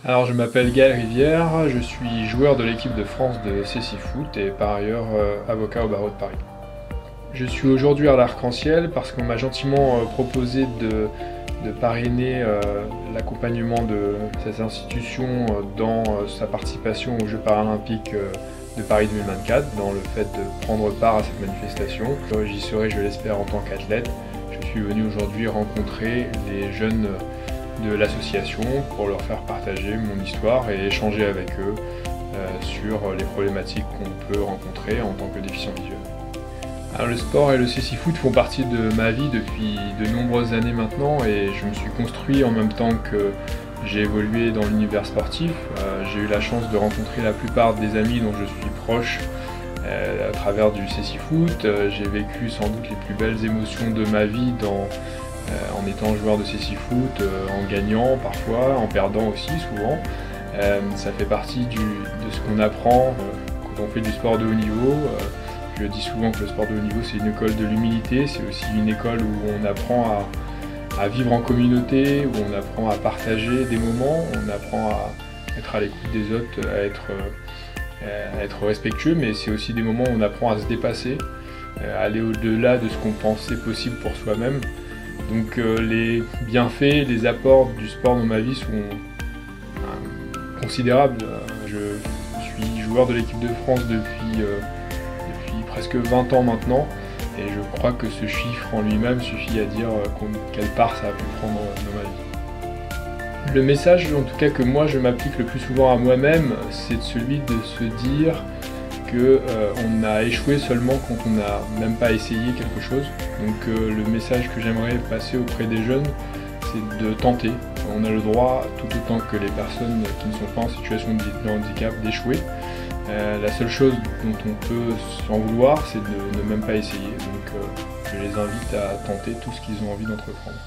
Alors je m'appelle Gaël Rivière, je suis joueur de l'équipe de France de Cécifoot et par ailleurs avocat au barreau de Paris. Je suis aujourd'hui à l'Arc-en-Ciel parce qu'on m'a gentiment proposé de parrainer l'accompagnement de cette institution dans sa participation aux Jeux paralympiques de Paris 2024, dans le fait de prendre part à cette manifestation. J'y serai, je l'espère, en tant qu'athlète. Je suis venu aujourd'hui rencontrer les jeunes de l'association pour leur faire partager mon histoire et échanger avec eux sur les problématiques qu'on peut rencontrer en tant que déficient visuel. Alors, le sport et le Cécifoot font partie de ma vie depuis de nombreuses années maintenant et je me suis construit en même temps que j'ai évolué dans l'univers sportif. J'ai eu la chance de rencontrer la plupart des amis dont je suis proche à travers du Cécifoot. J'ai vécu sans doute les plus belles émotions de ma vie en étant joueur de Cécifoot, en gagnant parfois, en perdant aussi souvent. Ça fait partie de ce qu'on apprend quand on fait du sport de haut niveau. Je dis souvent que le sport de haut niveau c'est une école de l'humilité, c'est aussi une école où on apprend à vivre en communauté, où on apprend à partager des moments, on apprend à être à l'écoute des autres, à être respectueux, mais c'est aussi des moments où on apprend à se dépasser, à aller au-delà de ce qu'on pensait possible pour soi-même. Donc les bienfaits, les apports du sport dans ma vie sont considérables. Je suis joueur de l'équipe de France depuis presque 20 ans maintenant et je crois que ce chiffre en lui-même suffit à dire quelle part ça a pu prendre dans ma vie. Le message en tout cas que moi je m'applique le plus souvent à moi-même, c'est celui de se dire qu'on a échoué seulement quand on n'a même pas essayé quelque chose. Donc le message que j'aimerais passer auprès des jeunes, c'est de tenter. On a le droit, tout autant que les personnes qui ne sont pas en situation de handicap, d'échouer. La seule chose dont on peut s'en vouloir, c'est de ne même pas essayer. Donc je les invite à tenter tout ce qu'ils ont envie d'entreprendre.